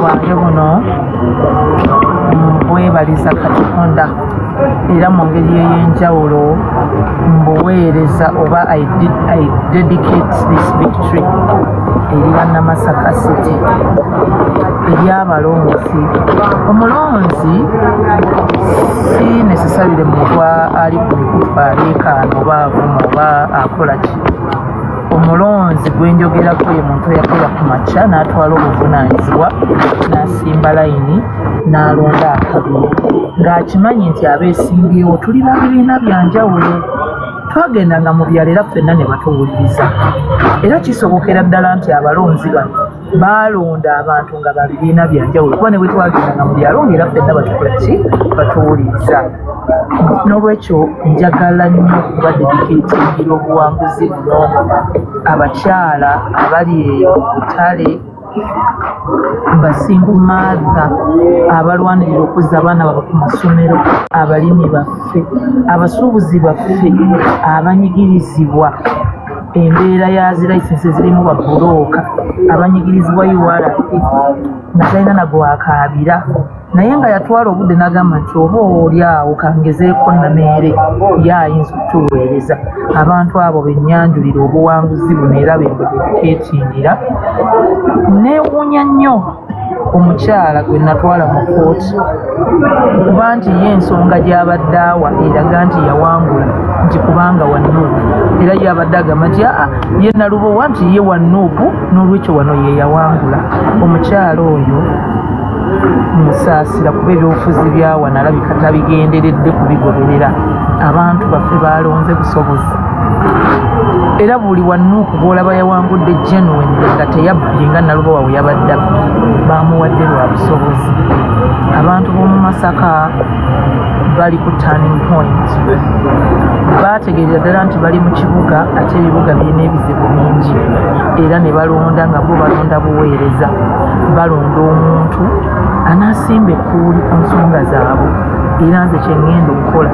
bwange buno bwebaliza Katonda era mu ngeri ey'enjawulo mbuweereza oba I dedicate this victory eri bannamasaka city eri abalonzi. Omulonzi si necessarily muntu ali ku mikutu aleekaana oba avuma oba akola ki. Omulonzi gwenjogerako ye muntu eyakola ku makya n'atwala obuvunaanyizibwa n'asimba layini n'alonda akabiri ng'akimanyi nti abeesimbyewo tuli ba bibiina bya njawulo. Twagendanga mu byalo era ffenna ne batuwuliriza era kisobokera ddala nti abalonzi bano baalonda abantu nga ba bibiina bya njawulo kuba ne bwe twagendanga mu byalo ng'era ffenna batukola ki batuwuliriza. N'olwekyo njagala nnyo okuba dedikeetingira obuwanguzi buno abakyala abali eyo ku butale, basingu maatha abalwanirira okuzza abaana baba ku masomero, abalimi baffe, abasuubuzi baffe abanyigirizibwa embeera ya zirayisinsi ezirimu babbulooka, abanyigirizibwa URA nga talina nagwakaabira naye nga yatwala obudde n'agamba nti oba oli awo kangezeeko Nameere yayinza okutuweereza. Abantu abo bennyanjulira obuwanguzi buno era bembudikeetingira. Neewuunya nnyo omukyala gwe natwala mu kooti kuba nti ye ensonga gy'abadde awa eraga nti yawangula nti kubanga Wanuupu era yabadde agamba nti ye Nalubowa nti ye Wanuupu n'olwekyo wano ye yawangula. Omukyala oyo musaasira kuba ebyobufuzi byawa nalabika tabigenderedde kubigoberera. Abantu baffe balonze busobozi era buli Wanuupu bw'olaba yawangudde genuine nga teyabbye nga Nalubowa bwe yabadde abbye bamuwadde lwa busobozi. Abantu b'omu Masaka bali ku turning point. Baategeerera ddala nti bali mu kibuga ate ebibuga birina ebizibu bingi era ne balonda nga bo balonda buweereza. Balonda omuntu anaasimba ekkuuli ku nsonga zaabwe era nze kye ngenda okukola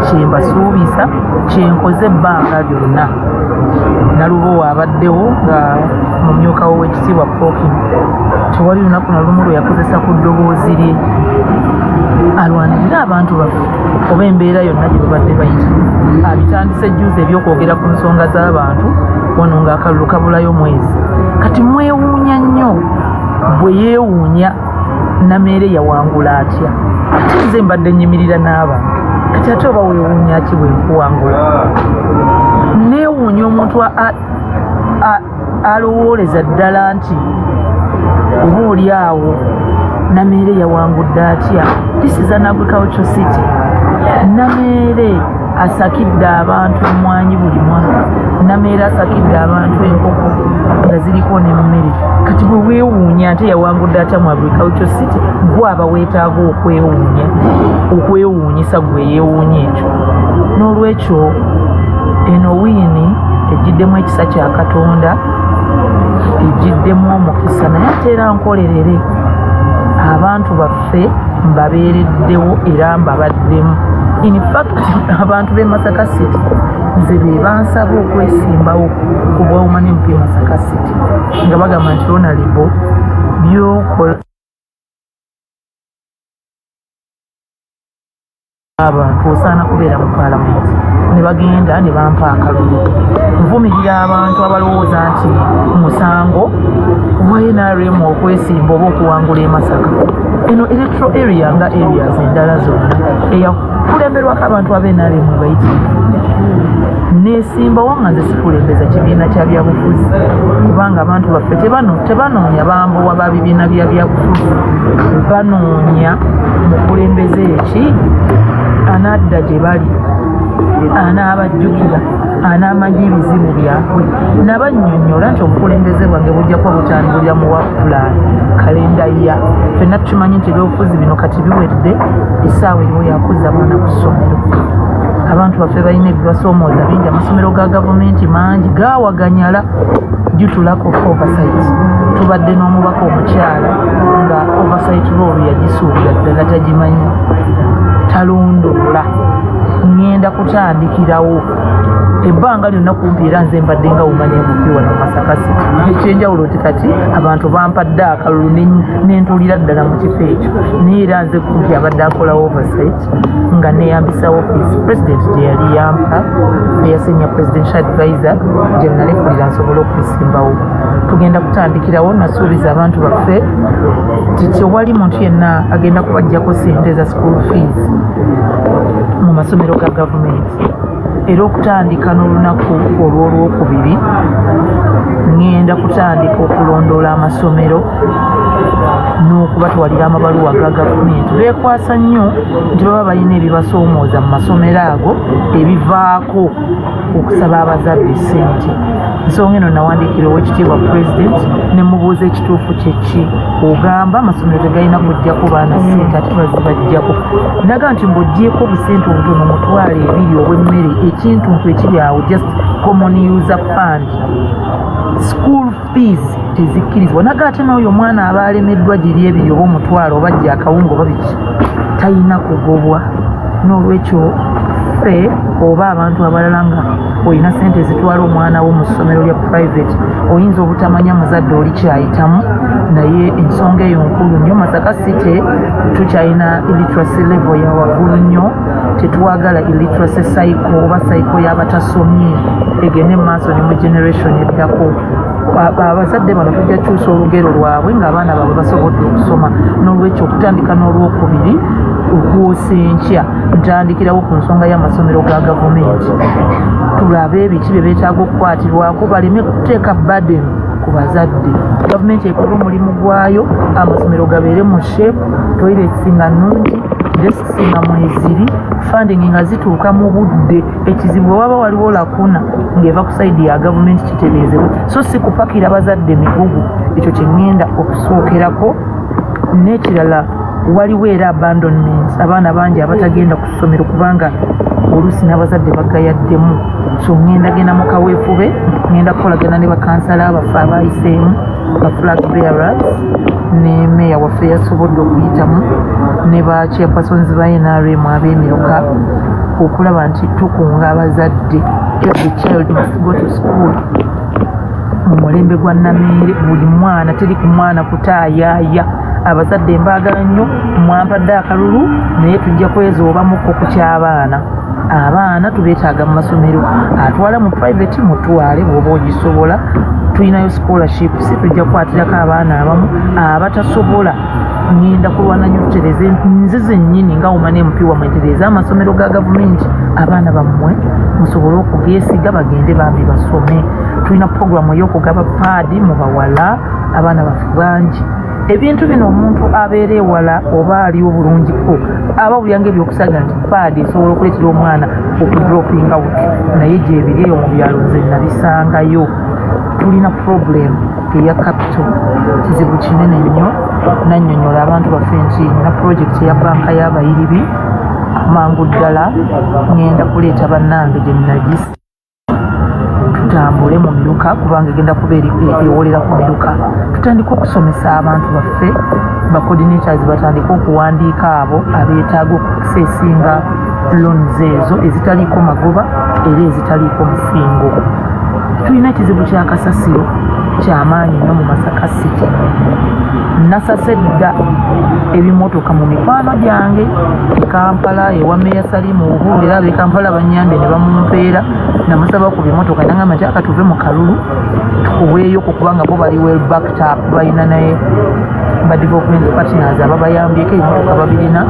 kye mbasuubiza kye nkoze ebbanga lyonna. Nalubowa abaddewo nga mumyuka we w'ekitiibwa Pookin tewali lunaku na lumu lwe yakozesa ku ddoboozi lye alwanirira abantu baffe oba embeera yonna gye babadde bayita. Abitandise jjuuzi ebyokwogera ku nsonga z'abantu wano ng'akalulu kabulayo mwezi. Kati mwewuunya nnyo bwe yeewuunya Nameere yawangula atya ate nze mbadde nyimirira n'abantu. Kati ate oba weewuunya ki bwe nkuwangula? Neewuunya omuntu alowooleza ddala nti oba oli awo Nameere yawangudde atya. This is an agricultural city. Nameere asakidde abantu emmwanyi buli mwaka. Nameere asakidde abantu enkoko nga ziriko n'emmere. Kati bwe weewuunya ate yawangudde atya mu agricultural city, gwe aba weetaaga okwewuunyisa gwe yeewuunya ekyo. N'olwekyo eno wiini ejiddemu ekisa kya Katonda, ejiddemu omukisa naye ate era nkolerere abantu baffe mbabeereddewo era mbabaddemu. In fact abantu b'e Masaka City nze be bansaba okwesimbawo ku bwawuma n'empi Masaka City nga bagamba nti Honorable by'okola abantu osaana kubeera mu paalamenti. Ne bagenda ne bampa akalulu. Nvumirira abantu abalowooza nti musango wa NRM okwesimba oba okuwangula e Masaka. Eno electoral area nga areas endala zonna eyakulemberwako abantu ab'e NRM bayitirivu. Neesimbawo nga nze sikulembeza kibiina kya byabufuzi kubanga abantu baffe tebanoonya bambowa ba bibiina bya byabufuzi, banoonya mukulembeze eki anadda gye bali, anaabajjukira, anaamanya ebizibu byabwe. Nabannyonnyola nti obukulembeze bwange bujja kuba butandikira mu work plan kalenda ya ffenna tukimanyi nti ebyobufuzi bino kati biwedde essaawa eriwo yakuzza abaana ku ssomero. Abantu baffe balina ebibasoomooza bingi. Amasomero ga gavumenti mangi gaawaganyala due to lack of oversight. Tubadde n'omubaka omukyala nga oversight role yagisuubira ddala tagimanyi, talondoola. Ngenda kutandikirawo ebbanga lyonna kumpi era nze mbadde nga umanye mupi wano Masaka City. Ekyenjawulo kati abantu bampadde akalulu n'entulira ddala mu kifo ekyo naye era nze kumpi abadde akola oversight nga neeyambisa office president gye yali yampa eya senior presidential advisor gye nalekulira nsobole okulisimbawo. Tugenda kutandikirawo, nasuubiza abantu baffe nti tewali muntu yenna agenda kubajjako ssente za school fees mu masomero ga gavumenti. Era okutandika n'olunaku olw'Olwokubiri ngenda kutandika okulondoola amasomero n'okubatwalira amabaluwa ga gavumenti. Beekwasa nnyo nti baba balina ebibasoomooza mu masomero ago ebivaako okusaba abazadde ssente. Nsonga eno nawandiikira Oweekitiibwa Pulezidenti ne mubuuza ekituufu kyeki. Ogamba amasomero tegalina kujjako baana ssente ate bazibajjako. Naga nti ng'oggyeko obusente obutono mutwale 2 obw'emmere ekintuntu ekiri awo just common user fund. School fees tezikkirizibwa. Naga ate n'oyo omwana aba alemeddwa giri ebiri oba omutwalo oba gye akawunga oba biki talina kugobwa. N'olwekyo ffe oba abantu abalala nga olina ssente zitwala omwana wo mu ssomero lya private oyinza obutamanya muzadde oli kyayitamu, naye ensonga eyo nkulu nnyo. Masaka City tukyalina illiteracy level ya waggulu nnyo. Tetwagala illiteracy cycle oba cycle y'abatasomye egende mu maaso ne mu generation eddako. Abazadde bano tujja kyusa olugero lwabwe ng'abaana baabwe basobodde okusoma. N'olwekyo okutandika n'Olwokubiri okuwusa enkya ntandikirawo ku nsonga y'amasomero ga gavumenti. Tulabe ebiki bye beetaaga okukwatirwako baleme kuteeka burden ku bazadde. Gavumenti ekola omulimu gwayo, amasomero gabeere mu shape, toilets nga nnungi, desks nga mweziri, funding nga zituuka mu budde. Ekizibu waba waliwo lakuna ng'eva ku sayidi ya gavumenti kitereezebwe, so si kupakira bazadde migugu. Ekyo kye ŋŋenda okusookerako. N'ekirala waliwo era abandonment, abaana bangi abatagenda ku ssomero kubanga oluusi n'abazadde bagayaddemu. So genda mu kaweefube, ngenda kukolagana ne bakansala abaffe abayiseemu, ba flag bearers ne meya waffe yasobodde okuyitamu ne ba chairpersons ba NRM ab'emiroka okulaba nti tukunga abazadde. Every child must go to school. Mu mulembe gwa Nameere buli mwana, teri ku mwana kutaayaaya. Abazadde mbaagala nnyo, mwampadde akalulu naye tujja kwezoobamuko ku ky'abaana. Abaana tubeetaaga mu masomero, atwala mu private mutwale bw'oba ogisobola. Tulinayo scholarships, tujja kukwatirako abaana abamu abatasobola. Ngenda kulwana nnyo tutereze nze zennyini nga umane MP wa mwetereza amasomero ga gavumenti, abaana bammwe musobole okugeesiga bagende bambi basome. Tulina programu ey'okugaba paadi mu bawala, abaana baffe bangi. Ebintu bino omuntu abeera ewala oba ali obulungiko aba bulyange ebyokusaga nti paadi esobola okuleetera omwana okudroping out, naye gyebiri eyo mu byalo nze nabisangayo. Tulina problem eya capital, kizibu kinene nnyo. Nannyonnyola abantu baffe nti na project ya banka y'abayiribi amangu ddala ngenda kuleeta bannange gye nagisi tutambule mu miruka kubanga egenda kuba ewolera ku miruka. Tutandika okusomesa abantu baffe, ba coordinators batandika okuwandiika abo abeetaaga okuseesinga loans ezo ezitaliiko magoba era ezitaliiko musingo. Tulina ekizibu kya kasasiro kyamaanyi nnyo mu Masaka City. Nasase dda ebimotoka mu mikwano gyange e Kampala ewa Meya Salimu Uhuru, era ab'e Kampala bannyambye ne bamumpeera. Namusaba ku bimotoka nangamba nti aka tuve mu kalulu tukuweeyo kubanga bo bali well backed up, balina naye ba development partners ababayambyeko ebimotoka babirina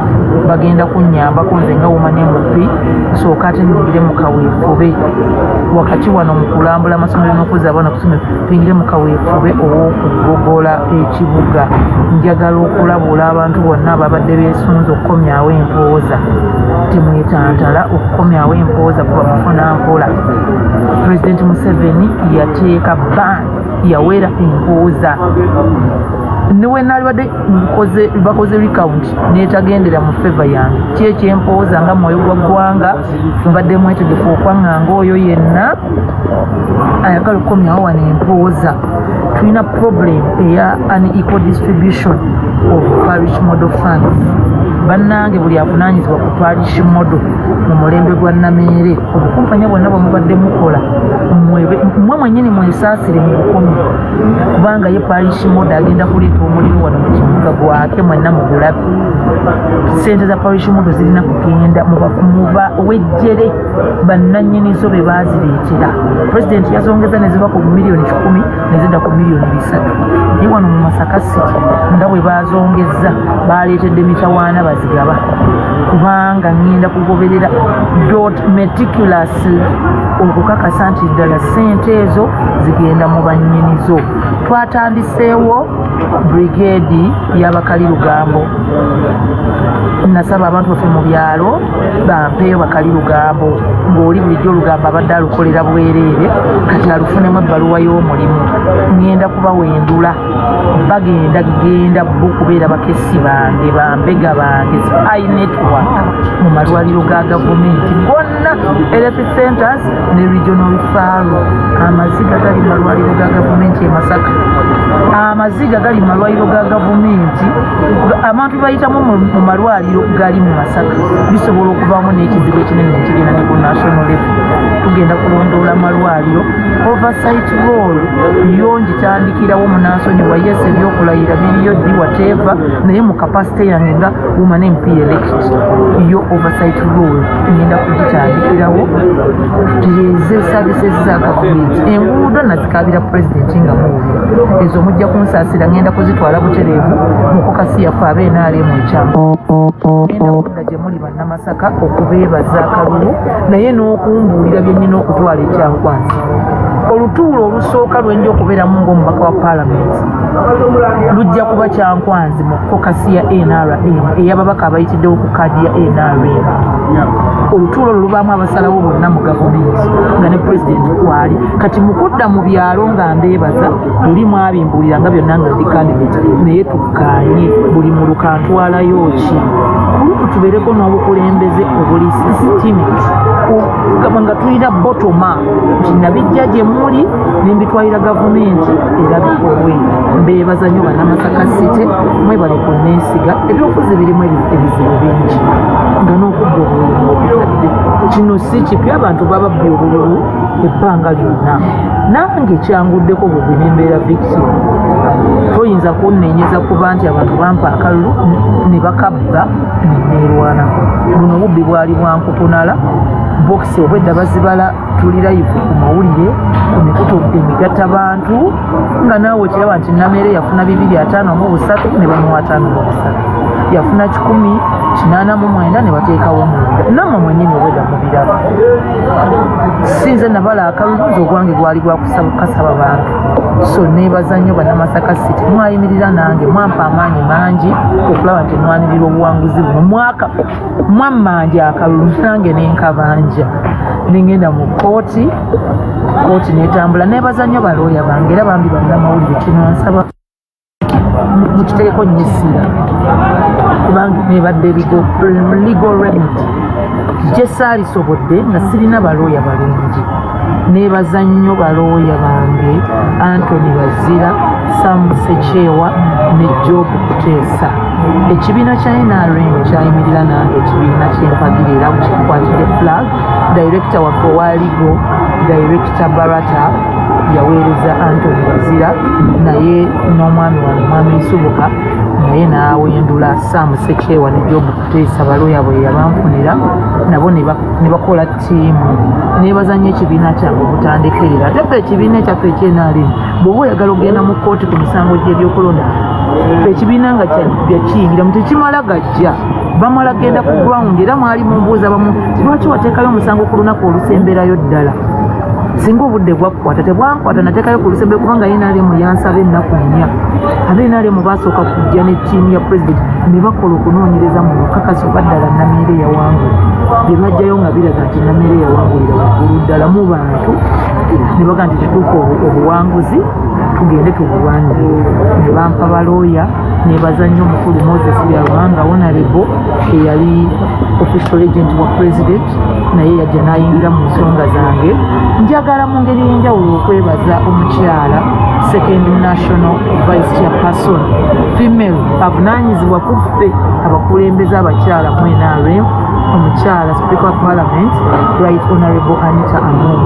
bagenda kunnyambako nze nga wumane mupi. Sooka ate ningire mu kaweefube wakati wano mu kulambula amasomero n'okuzza abaana ku ssomero, tuyingire mu kaweefube ow'okugogola ekibuga. Njagala okulabula abantu bonna ababadde beesunze okukomyawo empooza. Temwetantala okukomyawo empooza kuba mufuna nkola. President Museveni yateeka ban, yawera empooza. Niwe nalibadde bakoze recount n'etagendera mu favor yange. Ki ekyempooza nga mwoyo gwa ggwanga mbadde mwetegefu okwaŋŋanga oyo yenna ayagala okukomyawo wano empooza. Tulina problem eya unequal distribution of parish model funds bannange buli avunaanyizibwa ku parish model mu mulembe gwa Nameere obukumpanya bwonna bwemubadde mukola mmwe mwennyini mwesaasire mu bukumi kubanga ye parish model agenda kuleeta omuliro wano mu kibuga gwake mwenna mugulabe sente za parish model zirina kugenda muba wejjere bannannyinizo be baazireetera pulezidenti yazongeza ne ziba ku miliyoni 10 ne zidda ku miliyoni 3 naye wano mu Masaka City nga bwe baazongeza baaleetedde mitawaana bazigaba kubanga ngenda kugoberera meticulously okukakasa nti ddala ssente ezo zigenda mu bannyinizo. Twatandiseewo brigade y'abakalirugambo. Nasaba abantu baffe mu byalo bampeeyo bakalirugambo ng'oli bulijjo olugambo abadde alukolera bwereere kati alufunemu ebbaluwa y'omulimu. Ngenda kubawendula bagenda bukubeera bakessi bange bambega bange spy network mu malwaliro ga gavumenti gonna health centers ne regional referral. Amaziga gali malwaliro ga gavumenti e Masaka, amaziga gali malwaliro ga gavumenti abantu bayitamu mu malwaliro gali mu Masaka bisobola okuvaamu n'ekizibu ekinene ekigenda ne ku national level. Tugenda kulondoola malwaliro oversight role yo ngitandikirawo munansonyi wa yes ebyokulayira biriyo ddi whatever naye mu capacity yange nga woman MP elect yo oversight role ngenda kugitandikirawo tutereeze services za gavumenti. Enguudo nazikabira president nga muwulira ezo mujja kunsaasira ngenda kuzitwala butereevu mukokasi yafe ab'NRM ekyama ngenda kudda gye muli bannamasaka okubeebaza akalulu naye n'okumbuulira bye nnina okutwala ekyankwanzi. Olutuulo olusooka lwenja okubeeramu ng'omubaka wa paalamenti lujja kuba kyankwanzi mu kokasi ya NRM ey'ababaka abayitiddewo ku kaadi ya NRM. Olutuulo lubaamu abasalawo bonna mu gavumenti nga ne pulezidenti kwali. Kati mukudda mu byalo nga mbeebaza luli mwabimbuulira nga byonna nga ndi kandidate naye tukkaanye buli mulu kantwalayo ki kuluku tubeereko n'obukulembeze obuli systemic nga tulina bottom up nti nabijja gye muli nembitwalira gavumenti era bikolwe. Mbeebaza nnyo bannamasaka City mwebale ku neesiga ebyobufuzi birimu ebizibu bingi nga n'okubba obululu obutadde kino si kipya abantu bababbi obululu ebbanga lyonna. Nange kyanguddeko bwe nembeera victim toyinza kunnenyeza kuba nti abantu bampa akalulu ne bakabba neneerwanako. Buno obubbi bwali bwankukunala bokisi obwedda bazibala tuli live ku mawulire ku mikutu emigatta bantu nga naawe kiraba nti Nameere yafuna 253 ne bamuwa 5 yafuna 189 ne bateekawo munda namwe mwennyini obwedda mubiraba. Sinze nabala akaluluzo ogwange gwali gwakukasaba bantu. So neebaza nnyo bannamasaka City mwayimirira nange mwampa amaanyi mangi okulaba nti mwanirira obuwanguzi buno mwaka mwammanja akalulu nange nenkabanja nengenda mu kooti netambula. Neebaza nnyo balooya bange era bambi bannamawulire kino nsaba mukiteeko nnyo essira kubanga nebadde legal remedy gye saalisobodde nga sirina balooya balungi. Neebaza nnyo balooya bange Anthony Bazira, Sam Sechewa ne Job Kuteesa. Ekibiina kya NRM kyayimirira nange ekibiina kyempagira era bukikwatidde flag. Director waffe owa legal, Director Barata yaweereza Anthony Bazira naye n'omwami wange mwami Nsubuka naye n'awendula Sam Sechewa ne Job Kuteesa balooya bwe yabanfunira nabo ne bakola ttiimu. Neebaza nnyo ekibiina kyange obutandikirira ate ffe ekibiina ekyaffe ekyenalimu bw'oba oyagala ogenda mu kkooti ku misango gy'ebyokulonda ekibiina nga kiyingira mu tekimala gajja bamala genda ku ground era mwali mumbuuza bamu lwaki wateekayo omusango ku lunaku olusemberayo ddala singa obudde bwakkwata tebwankwata nateekayo ku lusembe kubanga NRM yansaba ennaku 4 ab'NRM basooka kujja ne ttiimu ya pulezidenti ne bakola okunoonyereza mu bukakasi oba ddala Nameere yawangula bye bajjayo nga biraga nti Nameere yawangulira waggulu ddala mu bantu ne baga nti kituuka obuwanguzi tugende tubulwanire ne bampa balooya nebaza nnyo omukulu Moses Byalwanga Honorable eyali official agent wa president naye yajja n'ayingira mu nsonga zange. Njagala mu ngeri y'enjawulo okwebaza omukyala second national vice chairperson female avunaanyizibwa ku ffe abakulembeze abakyala mu NRM, omukyala speaker of parliament right honorable Anita Among.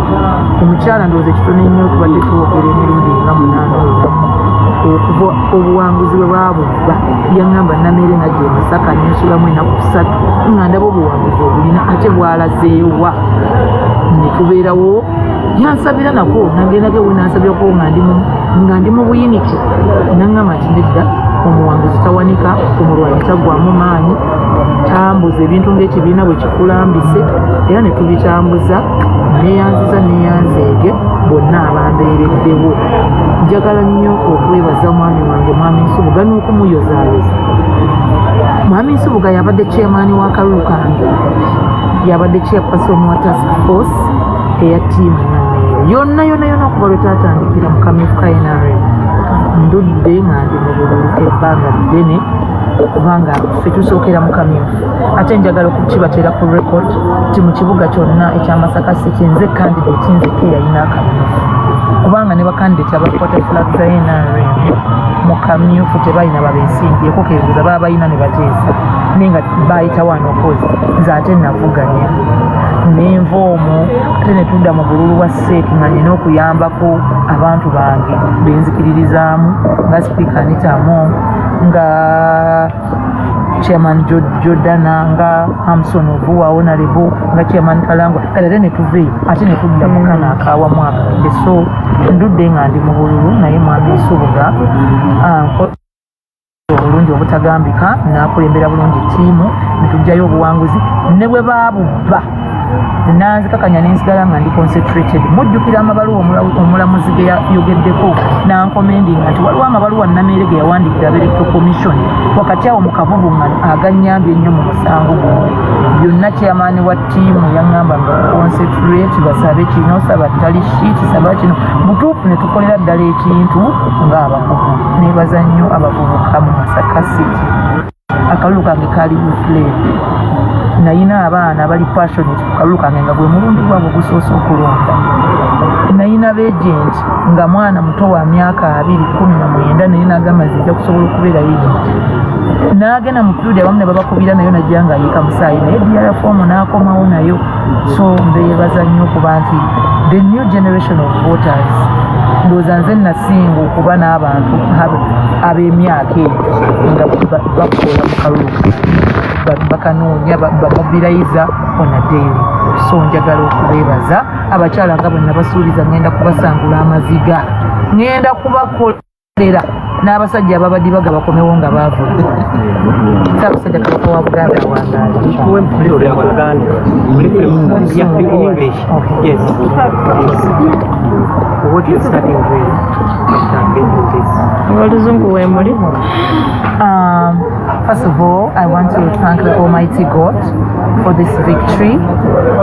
Omukyala ndowooza ekitono ennyo tubadde tuwogera emirundi nga munaana okuva obuwanguzi bwe baabubba yaŋŋamba Nameere najja e Masaka nensulamu ennaku 3 nga ndaba obuwanguzi obulina ate bwalazeewa ne tubeerawo yansabira nako nagendako we nansabirako nga ndi mu buyinike naŋŋamba nti nedda omuwanguzi tawanika omulwanyi taggwamu maanyi tambuza ebintu ng'ekibiina bwe kikulambise era ne tubitambuza neyanziza neyanzeege bonna abambeereddewo. Njagala nnyo okwebaza mwami wange mwami Nsubuga n'okumuyozaayoza. Mwami Nsubuga yabadde chairman wa kalulu kange, yabadde chairperson wa task force eya ttiimu Nameere yonna okuva lwe tatandikira mu kamyufu ka NRM. Ndudde nga ndi mu bululu ebbanga ddene kubanga ffe tusookera mu kamyufu. Ate njagala okukibatera ku record nti mu kibuga kyonna ekya Masaka City nze candidate nzekka eyalina akamyufu, kubanga ne bakandidate abakwata flag za NRM mu kamyufu tebalina babensimbyeko kebuuza baba balina ne bateesa naye nga baayita wano okozi nze ate navuganya nenva omwo ate ne tudda mu bululu bwa seeki nga nina okuyambako abantu bange benzikiririzaamu nga speaker Anita Among, nga chairman Jordana, nga Hamson Obuwa Honorable, nga chairman Kalangwa, kale ne tuve ate ne tudda mu kana akawamu akadde. So ndudde nga ndi mu bululu naye mwami Nsubuga obulungi obutagambika nakulembera bulungi ttiimu ne tujjayo obuwanguzi ne bwe baabubba nanzikakanya nensigala nga ndi concentrated. Mujjukira amabaluwa omulamuzi ge yayogeddeko nankomendinga nti waliwo amabaluwa Nameere ge yawandikira Electoral Commission wakati awo mu kavubu nga aganyambye ennyo mu musango guno. Byonna chairman wa ttiimu yaŋŋamba nga concentrate basabe kino saba tali shit saba kino mutuufu ne tukolera ddala ekintu ng'abavubu. Neebaza nnyo abavubuka mu Masaka City. Akalulu kange kali uflame nayina abaana bali passionate ku kalulu kange nga gwe mulundi gwabwe gusoose okulonda. Nayina beagent nga mwana muto wa myaka 219 naye nagamba nze nja kusobola okubeera agent. N'agenda mu period abamu ne babakubira nayo najja nga yiika musaayi naye DRF fomu n'akomawo nayo. So mbeebaza nnyo okuba nti the new generation of voters ndowooza nze nasinga okuba n'abantu ab'emyaka eyo nga bakola mu kalulu bakanoonya bamobiliza on a daily. So njagala okubeebaza abakyala nga bonna basuubiza ngenda kubasangula amaziga, ngenda kubakolera n'abasajja ababadde bakomewo nga baavudde. Ssaabasajja Kabaka wa Buganda First of all, I want to thank the Almighty God for this victory.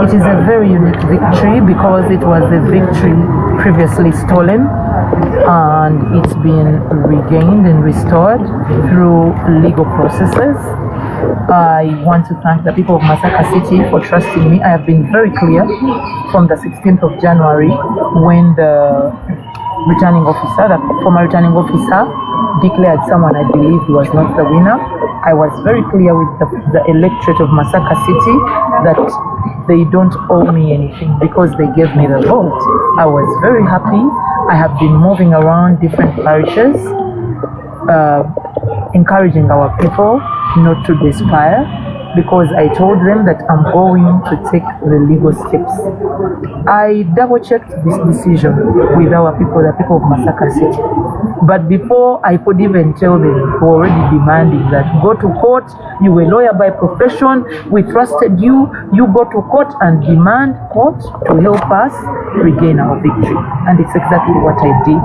It is a very unique victory because it was a victory previously stolen and it's been regained and restored through legal processes. I want to thank the people of Masaka City for trusting me. I have been very clear from the 16th of January when the returning officer, the former returning officer, declared someone I believe was not the winner. I was very clear with the electorate of Masaka City that they don't owe me anything because they gave me the vote. I was very happy. I have been moving around different parishes, encouraging our people not to despair because I told them that I'm going to take the legal steps. I double-checked this decision with our people, the people of Masaka City. But before I could even tell them, we were already demanding that go to court. You were a lawyer by profession. We trusted you. You go to court and demand court to help us regain our victory. And it's exactly what I did.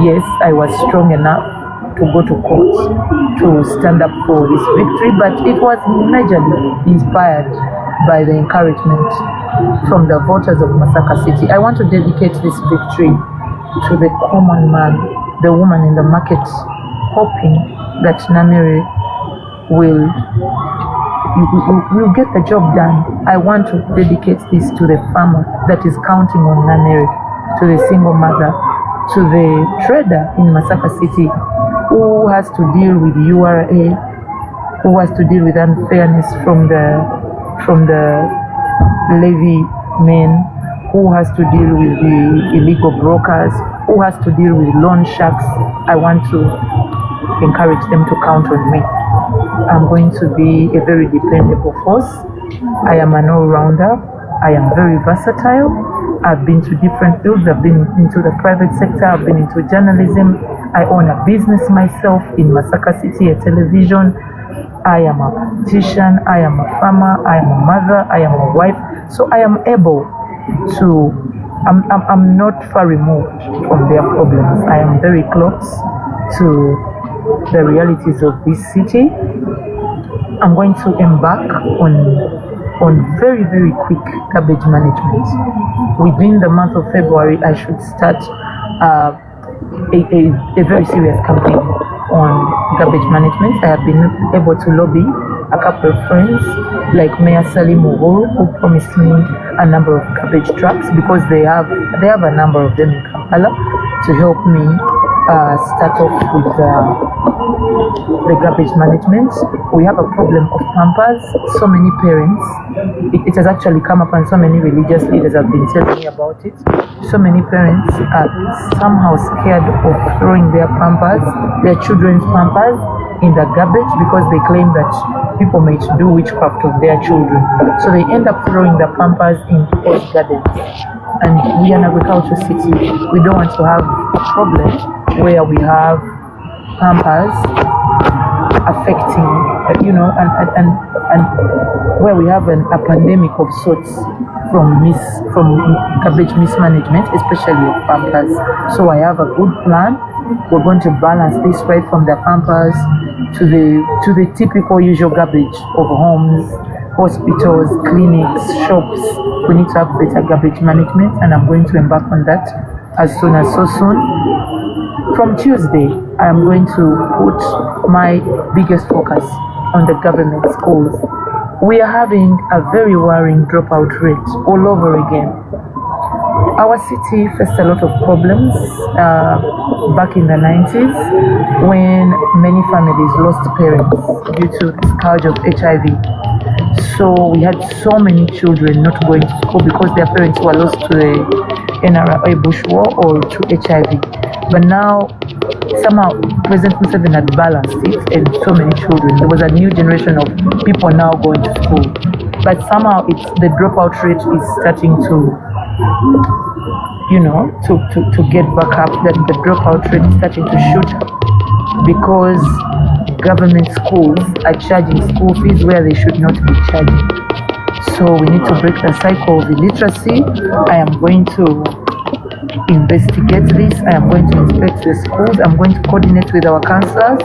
Yes, I was strong enough to go to court to stand up for this victory, but it was majorly inspired by the encouragement from the voters of Masaka City. I want to dedicate this victory to the common man, the woman in the market, hoping that Nameere will get the job done. I want to dedicate this to the farmer that is counting on Nameere, to the single mother, to the trader in Masaka City who has to deal with URA, who has to deal with unfairness from the levy men, who has to deal with the illegal brokers, who has to deal with loan sharks. I want to encourage them to count on me. I'm going to be a very dependable force. I am an all-rounder. I am very versatile. I've been to different fields. I've been into the private sector. I've been into journalism. I own a business myself in Masaka City, a television. I am a politician. I am a farmer. I am a mother. I am a wife. So I am able to, I'm not far removed from their problems. I am very close to the realities of this city. I'm going to embark on very, very quick garbage management. Within the month of February, I should start a very serious campaign on garbage management. I have been able to lobby a couple of friends like Mayor Salim Uhuru, who promised me a number of garbage trucks because they have a number of them in Kampala to help me start off with the garbage management. We have a problem of Pampers. So many parents, it has actually come up, and so many religious leaders have been telling me about it. So many parents are somehow scared of throwing their Pampers, their children's Pampers, in the garbage because they claim that people might do witchcraft of their children. So they end up throwing the Pampers in people's gardens. And we are an agricultural city. We don't want to have a problem where we have Pampers affecting, and where we have a pandemic of sorts from garbage mismanagement, especially of Pampers. So I have a good plan. We're going to balance this right from the Pampers to the typical usual garbage of homes, hospitals, clinics, shops. We need to have better garbage management, and I'm going to embark on that as soon. From Tuesday, I am going to put my biggest focus on the government schools. We are having a very worrying dropout rate all over again. Our city faced a lot of problems back in the 90s when many families lost parents due to the scourge of HIV. So we had so many children not going to school because their parents were lost to the NRA bush war or to HIV. But now, somehow, President Museveni had balanced it, and so many children. There was a new generation of people now going to school. But somehow, the dropout rate is starting to get back up. That the dropout rate is starting to shoot up because government schools are charging school fees where they should not be charging. So we need to break the cycle of illiteracy. I am going to investigate this. I am going to inspect the schools. I'm going to coordinate with our councillors.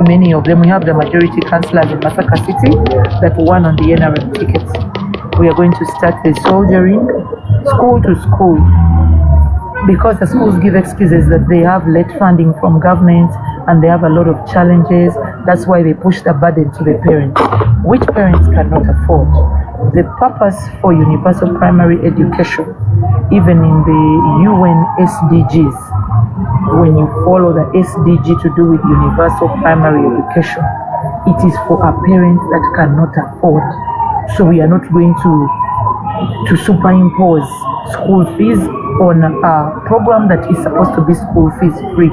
Many of them, we have the majority councillors in Masaka City that won on the NRM tickets. We are going to start the soldiering school to school because the schools give excuses that they have late funding from government and they have a lot of challenges. That's why they push the burden to the parents, which parents cannot afford. The purpose for universal primary education, even in the UN SDGs, when you follow the SDG to do with universal primary education, it is for a parent that cannot afford. So we are not going to superimpose school fees on a program that is supposed to be school fees free.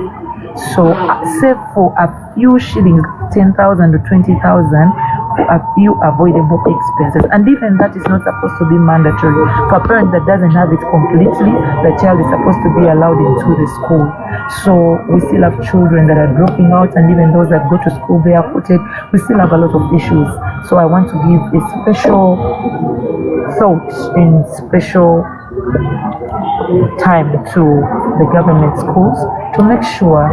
So save for a few shillings, 10,000 to 20,000 for a few avoidable expenses. And even that is not supposed to be mandatory. For a parent that doesn't have it completely, the child is supposed to be allowed into the school. So we still have children that are dropping out, and even those that go to school barefooted, we still have a lot of issues. So I want to give a special thought and special time to the government schools to make sure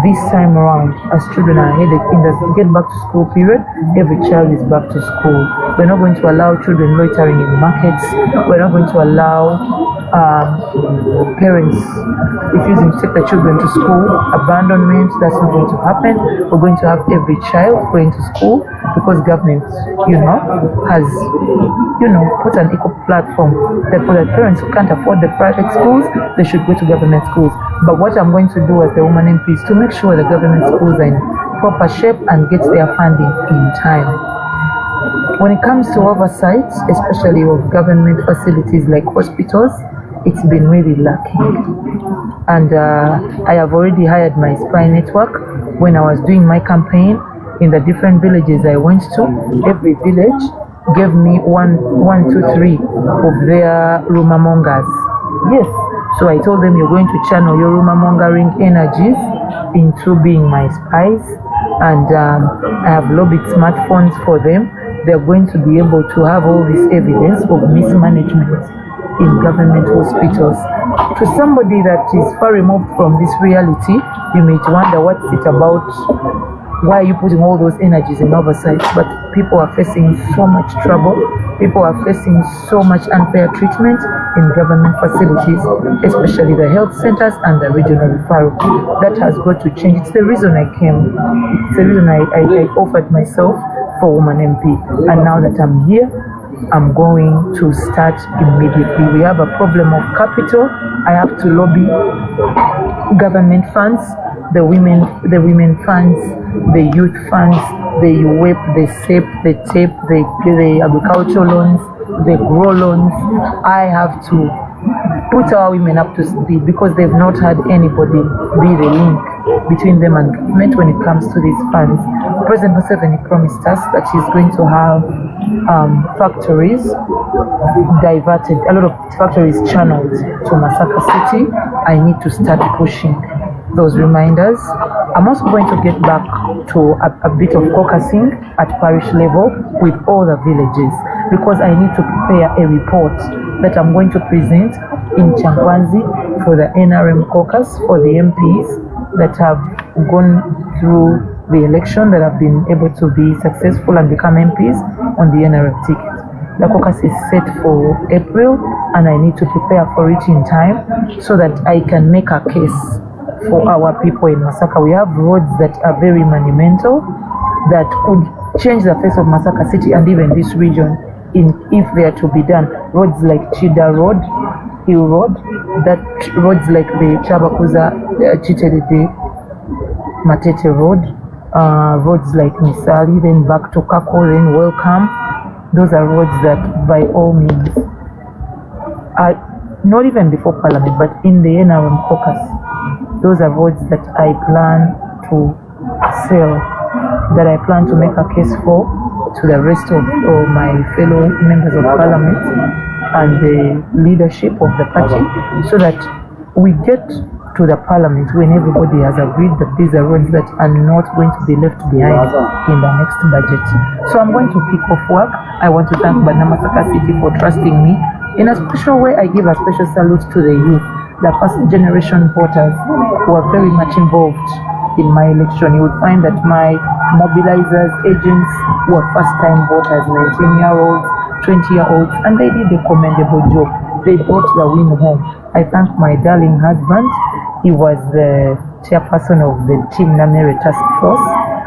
this time around, as children are headed in the get back to school period, every child is back to school. We're not going to allow children loitering in markets. We're not going to allow parents refusing to take the children to school, abandonment, that's not going to happen. We're going to have every child going to school because government, has, put an equal platform that for the parents who can't afford the private schools, they should go to government schools. But what I'm going to do as the woman MP is to make sure the government schools are in proper shape and get their funding in time. When it comes to oversight, especially of government facilities like hospitals, it's been really lacking. And I have already hired my spy network. When I was doing my campaign in the different villages I went to, every village gave me one, two, three of their rumor mongers. Yes, so I told them, you're going to channel your rumor mongering energies into being my spies, and I have lobbied smartphones for them. They're going to be able to have all this evidence of mismanagement in government hospitals. To somebody that is far removed from this reality, you may wonder what's it about, why are you putting all those energies in oversight? But people are facing so much trouble, people are facing so much unfair treatment in government facilities, especially the health centers and the regional referral. That has got to change. It's the reason I came, it's the reason I offered myself for Woman MP, and now that I'm here, I'm going to start immediately. We have a problem of capital. I have to lobby government funds, the women funds, the youth funds, the UWEP, the SEP, the TAPE, the agricultural loans, the grow loans. I have to put our women up to speed because they've not had anybody be the link between them and government when it comes to these funds. President Museveni promised us that he's going to have factories diverted, a lot of factories channeled to Masaka City. I need to start pushing those reminders. I'm also going to get back to a bit of caucusing at parish level with all the villages because I need to prepare a report that I'm going to present in Chankwanzi for the NRM caucus for the MPs that have gone through the election, that have been able to be successful and become MPs on the NRM ticket. The caucus is set for April and I need to prepare for it in time so that I can make a case for our people in Masaka. We have roads that are very monumental that could change the face of Masaka City and even this region if they are to be done. Roads like Chida Road, Hill Road, that roads like the Chabakuza, Chitelede, Matete Road, roads like Misali, then back to Kako, then Welcome. Those are roads that by all means are not even before Parliament, but in the NRM caucus. Those are roads that I plan to sell, that I plan to make a case for to the rest of my fellow members of Parliament and the leadership of the party, so that we get to the Parliament when everybody has agreed that these are roads that are not going to be left behind in the next budget. So I'm going to kick off work. I want to thank Masaka City for trusting me. In a special way, I give a special salute to the youth, the first generation voters who are very much involved in my election. You would find that my mobilizers, agents were first-time voters, 19-year-olds, 20-year-olds, and they did a commendable job. They brought the win home. I thank my darling husband. He was the chairperson of the Team Nameere task force.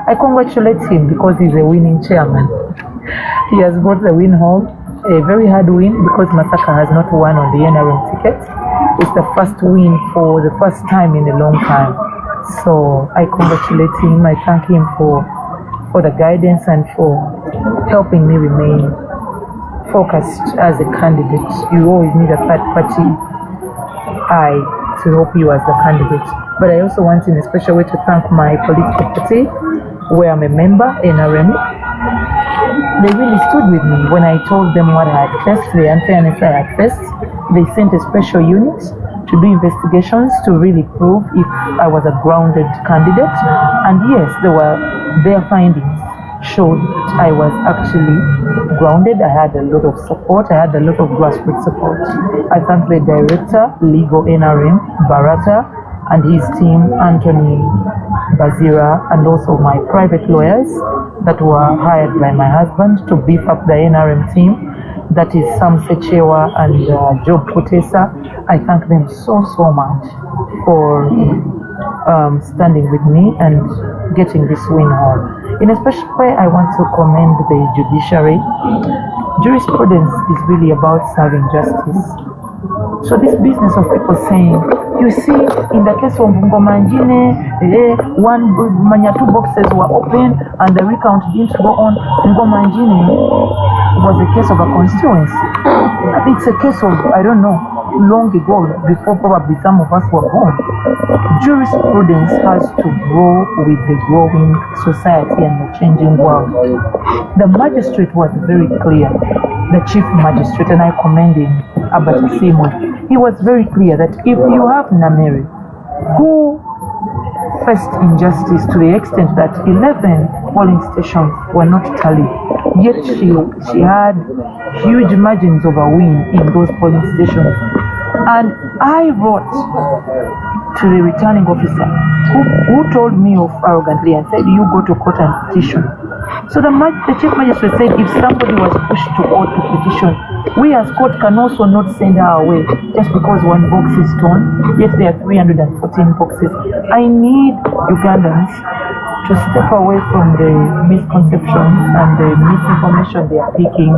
I congratulate him because he's a winning chairman. He has brought the win home, a very hard win because Masaka has not won on the NRM ticket. It's the first win for the first time in a long time. So I congratulate him. I thank him for the guidance and for helping me remain focused as a candidate. You always need a third party eye to help you as the candidate. But I also want in a special way to thank my political party, where I'm a member, NRM. They really stood with me when I told them what I had faced, the unfairness I had faced. They sent a special unit to do investigations to really prove if I was a grounded candidate. And yes, their findings showed that I was actually grounded. I had a lot of support. I had a lot of grassroots support. I thank the director, Legal NRM, Barata, and his team, Anthony Bazira, and also my private lawyers that were hired by my husband to beef up the NRM team. that is Sam Sechewa and Job Potesa. I thank them so much for standing with me and getting this win home. In a special way, I want to commend the judiciary. Jurisprudence is really about serving justice. So this business of people saying, you see, in the case of Ngomangine, two boxes were open and the recount didn't go on. Ngomangine was a case of a constituency. It's a case of, I don't know, long ago, before probably some of us were born. Jurisprudence has to grow with the growing society and the changing world. The magistrate was very clear, the chief magistrate, and I commend him, Albert Simon. He was very clear that if you have Nameere, who faced injustice to the extent that 11 polling stations were not tallied, yet she had huge margins of a win in those polling stations. And I wrote to the returning officer who told me off arrogantly and said, you go to court and petition. So the chief magistrate said, if somebody was pushed to court to petition, we as court can also not send her away just because one box is torn. Yes, there are 314 boxes. I need Ugandans to step away from the misconceptions and the misinformation they are taking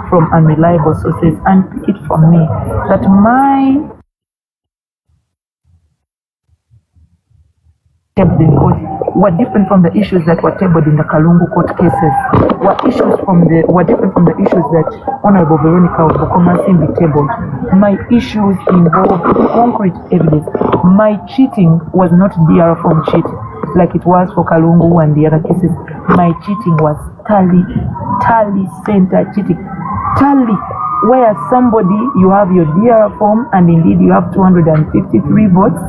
from unreliable sources and pick it from me that my tabled in court were different from the issues that were tabled in the Kalungu court cases, were different from the issues that Honorable Veronica of Bukomasimbi tabled. My issues involved concrete evidence. My cheating was not DR from cheating like it was for Kalungu and the other cases. My cheating was tally center cheating. Tally, where somebody, you have your DR form and indeed you have 253 votes,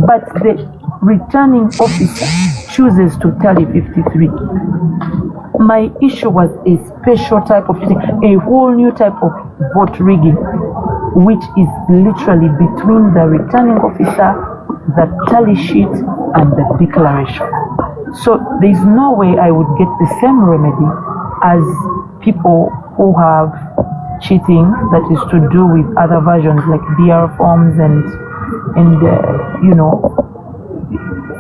but the returning officer chooses to tally 53. My issue was a special type of cheating, a whole new type of vote rigging, which is literally between the returning officer, the tally sheet, and the declaration. So there is no way I would get the same remedy as people who have cheating that is to do with other versions like DR forms and you know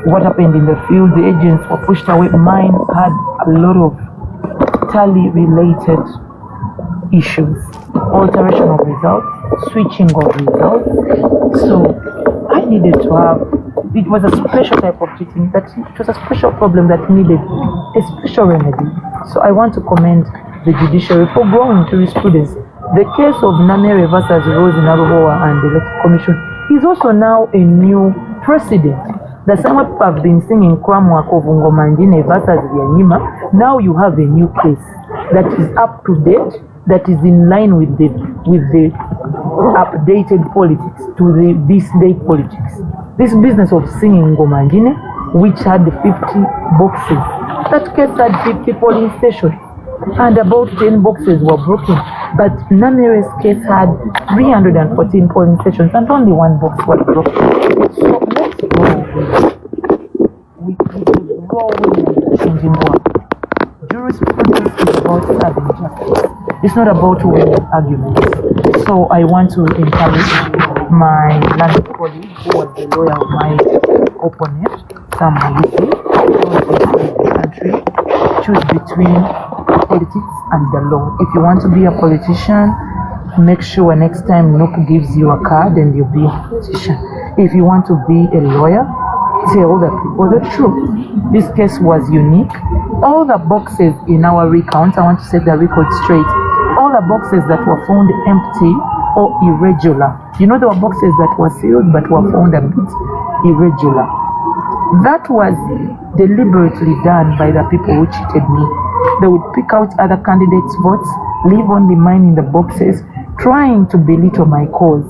what happened in the field. The agents were pushed away. Mine had a lot of tally related issues, alteration of results, switching of results. So I needed to have, it was a special type of cheating, that it was a special problem that needed a special remedy. So I want to commend the judiciary for growing jurisprudence. The case of Nameere versus Rose Narubowa and the Electoral Commission is also now a new precedent. That some people have been singing Kramwa Kovungomanjine versus Yanyima. Now you have a new case that is up to date, that is in line with the updated politics, to this day politics. This business of singing Ngomanjine, which had 50 boxes, that case had 50 polling stations, and about 10 boxes were broken. But Nameere's case had 314 polling stations, and only one box was broken. So let's go with the growing and changing world. Jurisprudence is about serving justice. It's not about winning arguments. So I want to encourage my learned colleague, who was the lawyer of my opponent, Sam Malisi, the country, choose between politics and the law. If you want to be a politician, make sure next time Nook gives you a card and you be a politician. If you want to be a lawyer, tell the people the truth. This case was unique. All the boxes in our recount, I want to set the record straight. All the boxes that were found empty or irregular. You know, there were boxes that were sealed but were found a bit irregular. That was deliberately done by the people who cheated me. They would pick out other candidates' votes, leave only mine in the boxes, trying to belittle my cause.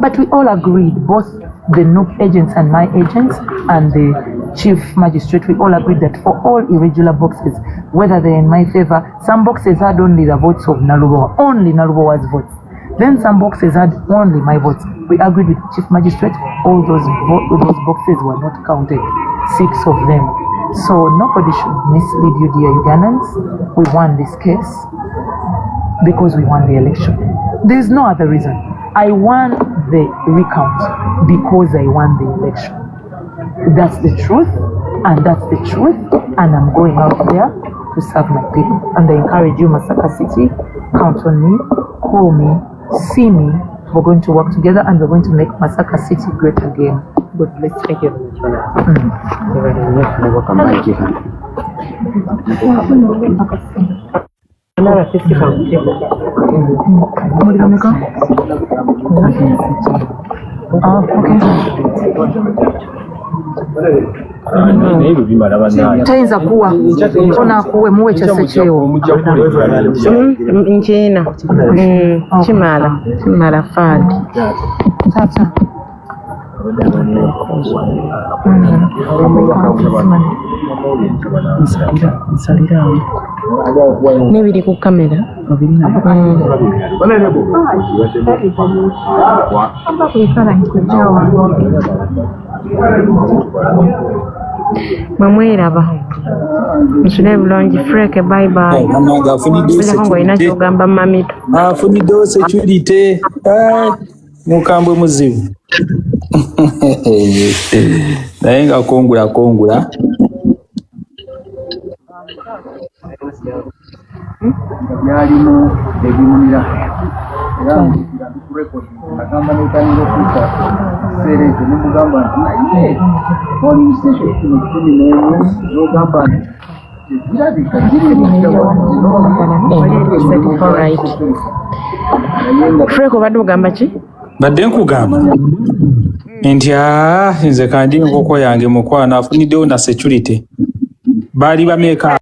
But we all agreed, both the NUP agents and my agents and the chief magistrate, we all agreed that for all irregular boxes, whether they're in my favor, some boxes had only the votes of Nalubowa, only Nalubowa's votes. Then some boxes had only my votes. We agreed with the chief magistrate, all those boxes were not counted, 6 of them. So nobody should mislead you, dear Ugandans. We won this case. because we won the election. There is no other reason. I won the recount because I won the election. That's the truth, and that's the truth, and I'm going out there to serve my people. And I encourage you, Masaka City, count on me, call me, see me. We're going to work together, and we're going to make Masaka City great again. God bless you. Tayinza kuwa onakuwe muwe kyase kyewo nkiina kimala faadi tata n'ebiri ku kamera mwemweraba nsule bulungi freke bye ng'olina kyogamba mamito afuniddewo security mukambwe muzibu naye nga kongula byalimu ebimulira era agamba n'otanira okusa ekiseera ekyo nemugamba nti naye polisi ekyo kumi n'emu n'ogamba nti zirabika freke obadde ogamba ki badde nkugamba nti nze kandi enkoko yange mukwana afuniddewo na security baali bameeka